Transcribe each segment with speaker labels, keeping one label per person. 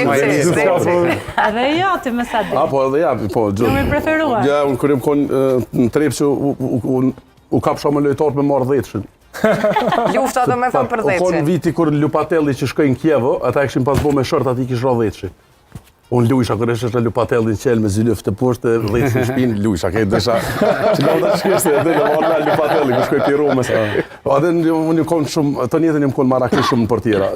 Speaker 1: Edhe jo, ti më sa di.
Speaker 2: Po, edhe ja, po.
Speaker 1: Numri preferuar.
Speaker 2: Ja, unë kërëm konë në trepë që u kapsha me lojtarë me marrë 10-shin.
Speaker 3: Lufta do me thonë për 10-shin.
Speaker 2: U konë viti kur Lupatelli që shkojnë Kjevo, ata këshin pas bo me shërt ati kish ra 10-shin. Unë lujsha, kër është Lupatelli në qelë me zylyf të poshtë, 10-shin shpinë, lujsha, kejtë dësha. Që nga të shkishtë, edhe në marrë me Lupatelli, kër shkoj për Romës. Adhe unë konë shumë, të njetën jëmë konë Marrakesh shumë në portjera.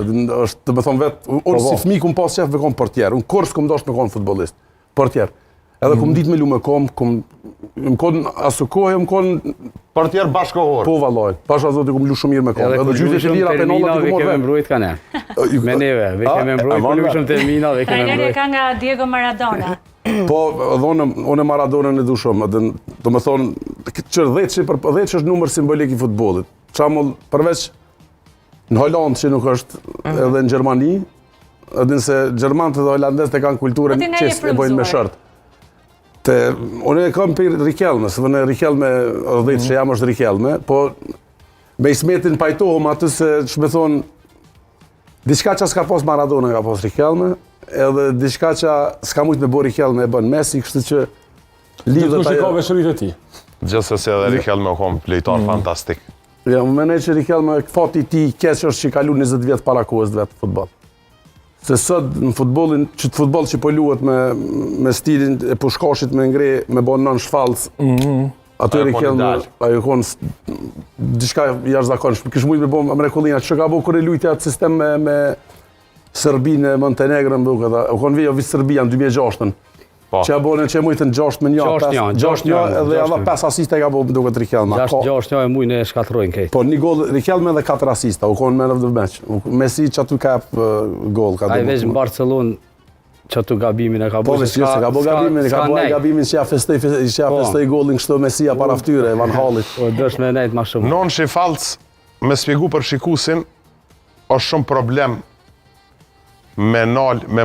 Speaker 2: Të me thonë vetë, unë si fmi këmë pas qef me konë portjerë, unë kurs këmë doshtë me konë futbolist, portjerë. Edhe këmë ditë me lu me komë, më konë asukohë, më konë...
Speaker 4: Portjerë bashkohor.
Speaker 2: Po, valoj. Pasha zotë këmë lu shumë mirë me komë. Edhe gjyte që lira penallat i këmë orë
Speaker 5: mbrojt ka ne. Me neve, ve keme mbrojt, ku lu shumë termina, ve keme
Speaker 1: Trajneri
Speaker 5: mbrojt.
Speaker 1: ka nga Diego Maradona.
Speaker 2: Po, edhe unë Maradonën e du shumë. Do me thonë, qërë 10 është numër simbolik i futbolit. Qamull, përveç në Hollandë që nuk është edhe në Gjermani, edhe nëse Gjermanët dhe Hollandesët e kanë kulturën që e bojnë me shërtë. Unë e kam për Rikelmes, dhe në Rikelme, dhe që jam është Rikelme, po me Ismetin pajtohëm aty se që me thonë, diçka që s'ka pas Maradona ka pas Rikelme, edhe diçka që s'ka mujtë me bo Rikelme e bën Messi, kështë që lidhët
Speaker 6: ajo... Ka veçërit e ti.
Speaker 4: Gjithsesi edhe Rikelme u kom lojtar fantastik.
Speaker 2: Ja, më menej që Rikelme, fati ti keq është që kalu 20 vjetë para kohës dhe vetë futbol. Se sot në futbolin, që të futbol që po luhet me stilin e pushkashit me ngre, me bon nën shfalc, ato Rikelme, ajo konë diçka jashtëzakonshme. Kish mujtë me bo mrekullina, që ka bo kërë e lujtja atë sistem me Serbinë, Montenegrën, u konë vejo visë Serbia në 2006-ën. Që e bone që e mujtë në 6-1, edhe edhe 5 asiste ka bo duke të Rikelme.
Speaker 5: 6-1 e mujnë e shkatrojnë kejtë.
Speaker 2: Po një gol, Rikelme edhe 4 asista, u konë man of the match. Messi që atu ka gol.
Speaker 5: A i veç në Barcelonë që atu gabimin e ka bo.
Speaker 2: Po, veç që ka bo gabimin, ka bo gabimin që ja festoj golin kështu Messia para ftyre, Van Halit.
Speaker 5: Po, dësh me nejtë ma shumë.
Speaker 4: Non që i falc, me spjegu për shikusin, është shumë problem me nal, me